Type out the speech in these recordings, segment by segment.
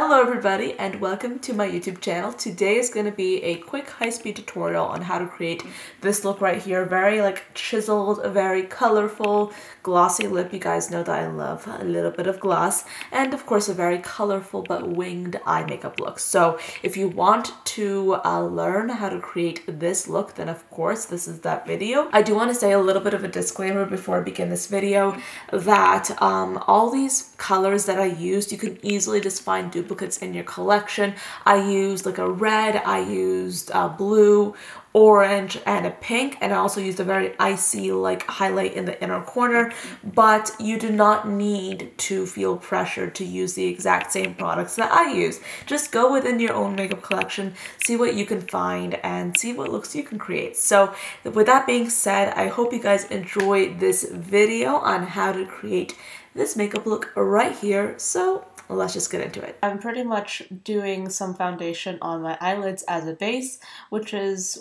Hello everybody and welcome to my YouTube channel. Today is going to be a quick high-speed tutorial on how to create this look right here. Very chiseled, very colorful, glossy lip. You guys know that I love a little bit of gloss. And of course a very colorful but winged eye makeup look. So if you want to learn how to create this look, then of course this is that video. I do want to say a little bit of a disclaimer before I begin this video that all these colors that I used, you can easily just find duplicates in your collection. I used a red, I used blue, orange, and a pink, and I also used a very icy highlight in the inner corner, but you do not need to feel pressured to use the exact same products that I use. Just go within your own makeup collection, see what you can find, and see what looks you can create. So with that being said, I hope you guys enjoyed this video on how to create this makeup look right here. So let's just get into it. I'm pretty much doing some foundation on my eyelids as a base, which is,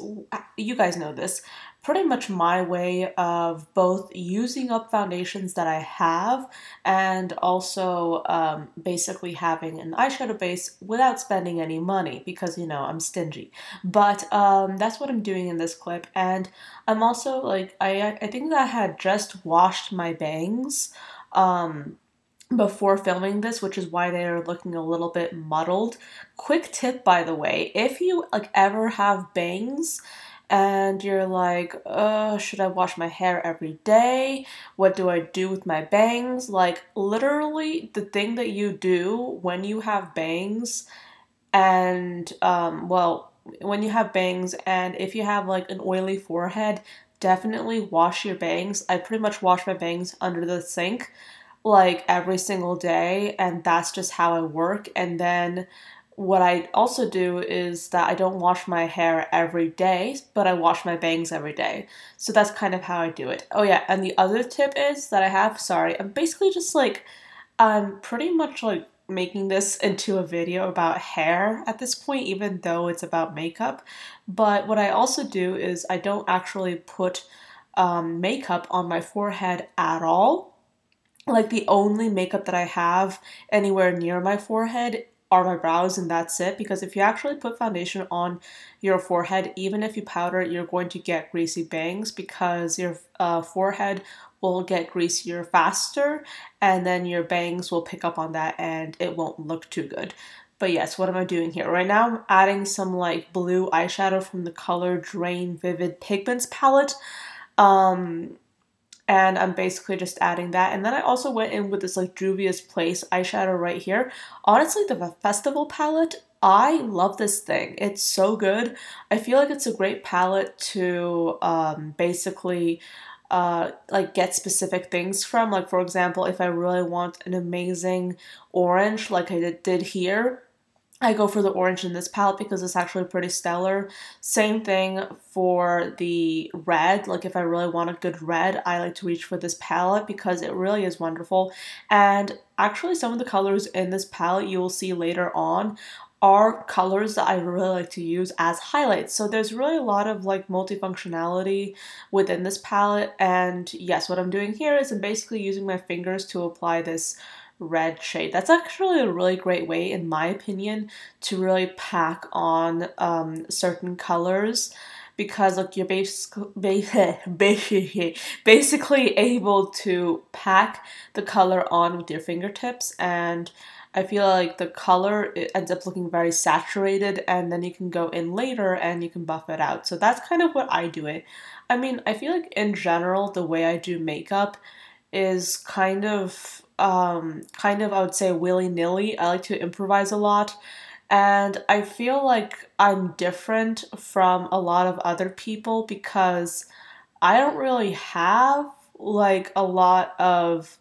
you guys know this, pretty much my way of both using up foundations that I have and also basically having an eyeshadow base without spending any money because, you know, I'm stingy. But that's what I'm doing in this clip. And I'm also I think that I had just washed my bangs before filming this, which is why they're looking a little bit muddled. Quick tip, by the way, if you ever have bangs and you're like, should I wash my hair every day? What do I do with my bangs? Literally the thing that you do when you have bangs and when you have bangs and if you have an oily forehead, definitely wash your bangs. I pretty much wash my bangs under the sink every single day, and that's just how I work. And then what I also do is that I don't wash my hair every day, but I wash my bangs every day. So that's kind of how I do it. Oh yeah, and the other tip is that I have, sorry, I'm basically just I'm pretty much making this into a video about hair at this point, even though it's about makeup. But what I also do is I don't actually put makeup on my forehead at all. The only makeup that I have anywhere near my forehead are my brows, and that's it. Because if you actually put foundation on your forehead, even if you powder it, you're going to get greasy bangs because your forehead will get greasier faster, and then your bangs will pick up on that and it won't look too good. But yes, what am I doing here? Right now I'm adding some blue eyeshadow from the color Raine Vivid Pigments palette. And I'm basically just adding that. And then I also went in with this Juvia's Place eyeshadow right here. Honestly, the Festival palette, I love this thing. It's so good. I feel like it's a great palette to basically get specific things from. For example, if I really want an amazing orange like I did here, I go for the orange in this palette because it's actually pretty stellar. Same thing for the red. If I really want a good red, I like to reach for this palette because it really is wonderful. And actually some of the colors in this palette you will see later on are colors that I really like to use as highlights. So there's really a lot of multifunctionality within this palette. And yes, what I'm doing here is I'm basically using my fingers to apply this red shade. That's actually a really great way, in my opinion, to really pack on certain colors because you're basically able to pack the color on with your fingertips, and I feel like the color, it ends up looking very saturated, and then you can go in later and you can buff it out. So that's kind of what I do it. I mean, I feel like in general the way I do makeup is kind of I would say willy-nilly. I like to improvise a lot, and I feel like I'm different from a lot of other people because I don't really have a lot of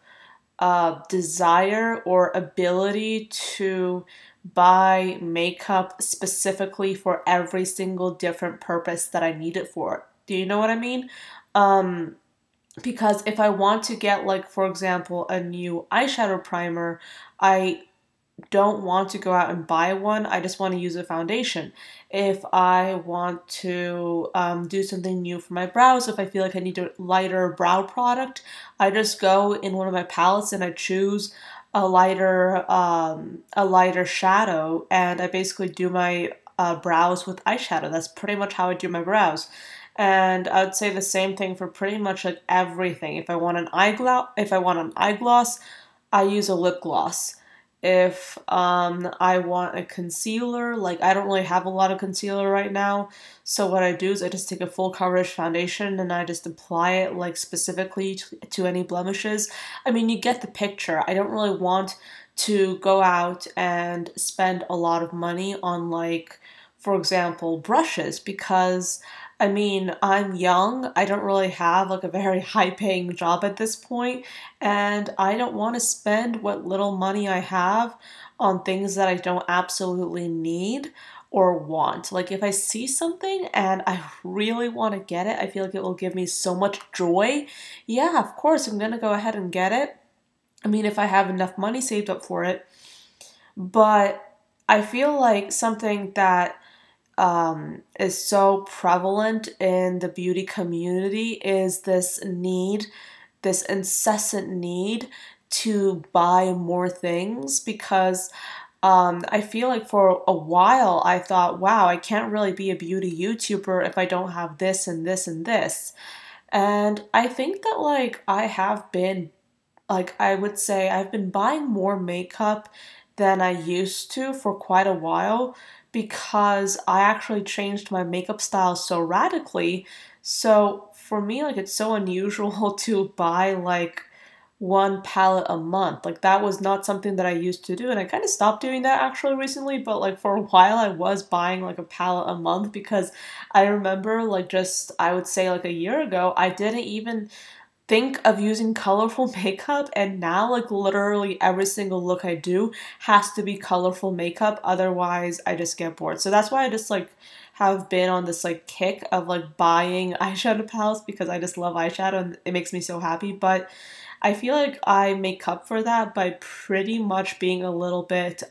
desire or ability to buy makeup specifically for every single different purpose that I need it for. Do you know what I mean? Because if I want to get, for example, a new eyeshadow primer, I don't want to go out and buy one. I just want to use a foundation. If I want to do something new for my brows, if I feel like I need a lighter brow product, I just go in one of my palettes and I choose a lighter shadow, and I basically do my brows with eyeshadow. That's pretty much how I do my brows. And I would say the same thing for pretty much like everything. If I want an eye gloss, I use a lip gloss. If I want a concealer, like I don't really have a lot of concealer right now, so what I do is I just take a full coverage foundation and I just apply it like specifically to any blemishes. I mean, you get the picture. I don't really want to go out and spend a lot of money on, like, for example, brushes, because I mean, I'm young. I don't really have like a very high paying job at this point, and I don't want to spend what little money I have on things that I don't absolutely need or want. Like, if I see something and I really want to get it, I feel like it will give me so much joy. Yeah, of course, I'm gonna go ahead and get it. I mean, if I have enough money saved up for it. But I feel like something that is so prevalent in the beauty community is this incessant need to buy more things, because I feel like for a while I thought, wow, I can't really be a beauty YouTuber if I don't have this and this and this. And I think that, like, I would say I've been buying more makeup than I used to for quite a while, because I actually changed my makeup style so radically. So for me, like, it's so unusual to buy like one palette a month. Like, that was not something that I used to do, and I kind of stopped doing that actually recently, but like for a while I was buying like a palette a month, because I remember, like, just I would say like a year ago, I didn't even think of using colorful makeup, and now like literally every single look I do has to be colorful makeup, otherwise I just get bored. So that's why I just like have been on this like kick of like buying eyeshadow palettes, because I just love eyeshadow and it makes me so happy. But I feel like I make up for that by pretty much being a little bit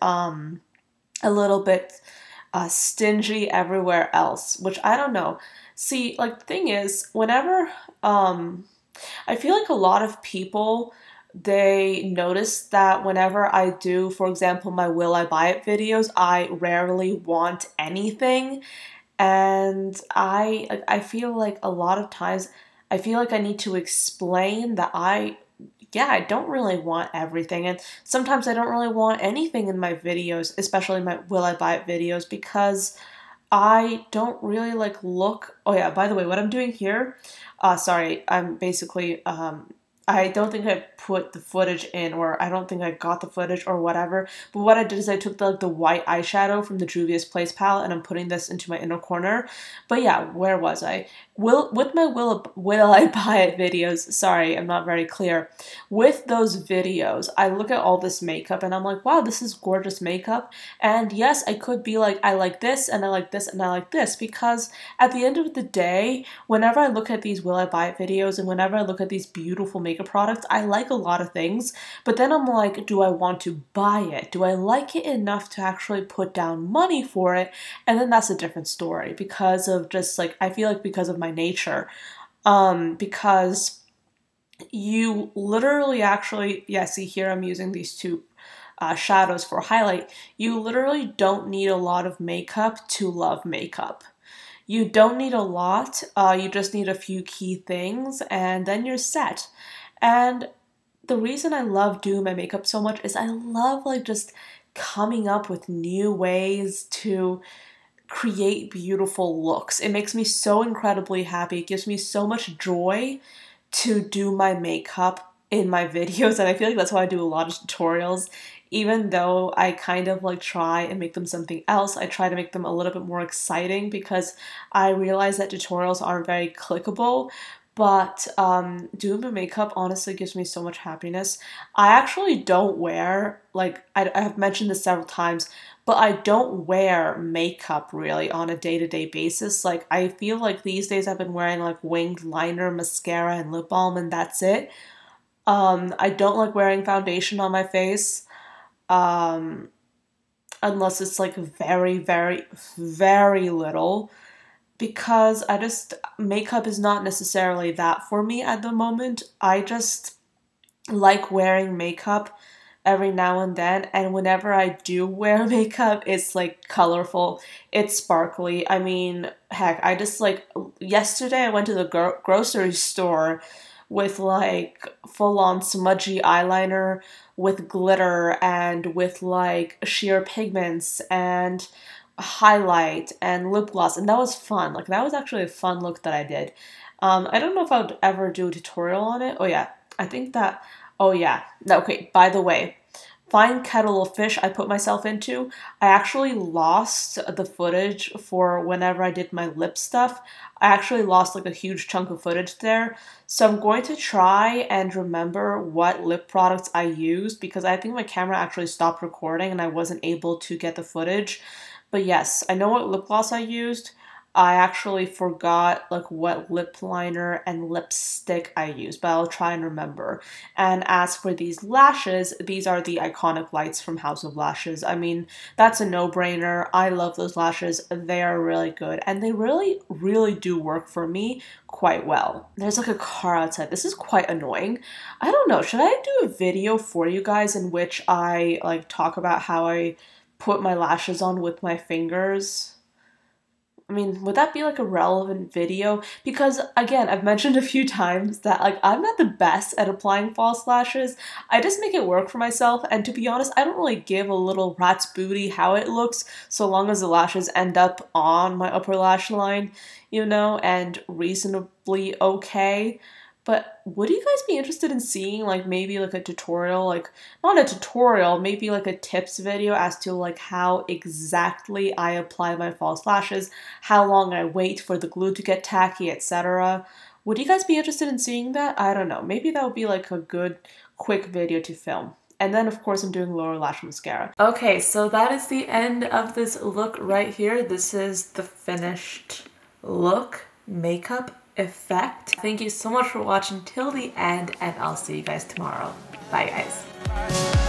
stingy everywhere else, which I don't know. See, like, the thing is, whenever I feel like a lot of people, they notice that whenever I do, for example, my Will I Buy It videos, I rarely want anything. And I feel like a lot of times I feel like I need to explain that yeah, I don't really want everything. And sometimes I don't really want anything in my videos, especially my Will I Buy It videos, because I don't really like look. Oh yeah, by the way, what I'm doing here, sorry, I'm basically I don't think I put the footage in, or I don't think I got the footage or whatever. But what I did is I took the white eyeshadow from the Juvia's Place palette, and I'm putting this into my inner corner. But yeah, where was I? With my Will I Buy It videos, sorry, I'm not very clear. With those videos, I look at all this makeup and I'm like, wow, this is gorgeous makeup. And yes, I could be like, I like this and I like this and I like this, because at the end of the day, whenever I look at these Will I Buy It videos and whenever I look at these beautiful makeup products, I like a lot of things, but then I'm like, do I want to buy it? Do I like it enough to actually put down money for it? And then that's a different story, because of just like, I feel like because of my nature, because you literally actually, yeah, see here I'm using these two shadows for highlight. You literally don't need a lot of makeup to love makeup. You don't need a lot, you just need a few key things, and then you're set. And the reason I love doing my makeup so much is I love, like, just coming up with new ways to create beautiful looks. It makes me so incredibly happy. It gives me so much joy to do my makeup in my videos, and I feel like that's why I do a lot of tutorials. Even though I kind of like try and make them something else, I try to make them a little bit more exciting, because I realize that tutorials aren't very clickable. But doing my makeup honestly gives me so much happiness. I actually don't wear, like, I have mentioned this several times, but I don't wear makeup really on a day-to-day basis. Like, I feel like these days I've been wearing like winged liner, mascara, and lip balm, and that's it. I don't like wearing foundation on my face, um, unless it's like very, very, very little, because makeup is not necessarily that for me at the moment. I just like wearing makeup every now and then, and whenever I do wear makeup, it's like colorful, it's sparkly. I mean, heck, I just like yesterday I went to the grocery store with like full-on smudgy eyeliner with glitter and with like sheer pigments and highlight and lip gloss, and that was fun. Like that was actually a fun look that I did. I don't know if I would ever do a tutorial on it. Oh yeah, I think that, oh yeah. Okay, by the way, Fine Kettle of Fish I put myself into, I actually lost the footage for whenever I did my lip stuff. I actually lost like a huge chunk of footage there. So I'm going to try and remember what lip products I used because I think my camera actually stopped recording and I wasn't able to get the footage. But yes, I know what lip gloss I used. I actually forgot like what lip liner and lipstick I used, but I'll try and remember. And as for these lashes, these are the iconic lights from House of Lashes. I mean, that's a no-brainer. I love those lashes. They are really good, and they really, really do work for me quite well. There's like a car outside. This is quite annoying. I don't know. Should I do a video for you guys in which I like talk about how I put my lashes on with my fingers? I mean, would that be like a relevant video? Because again, I've mentioned a few times that like I'm not the best at applying false lashes. I just make it work for myself, and to be honest, I don't really give a little rat's booty how it looks so long as the lashes end up on my upper lash line, you know, and reasonably okay. But would you guys be interested in seeing like maybe like a tutorial, like not a tutorial, maybe like a tips video as to like how exactly I apply my false lashes, how long I wait for the glue to get tacky, etc. Would you guys be interested in seeing that? I don't know. Maybe that would be like a good quick video to film. And then of course I'm doing lower lash mascara. Okay, so that is the end of this look right here. This is the finished look, makeup, effect. Thank you so much for watching till the end, and I'll see you guys tomorrow. Bye guys.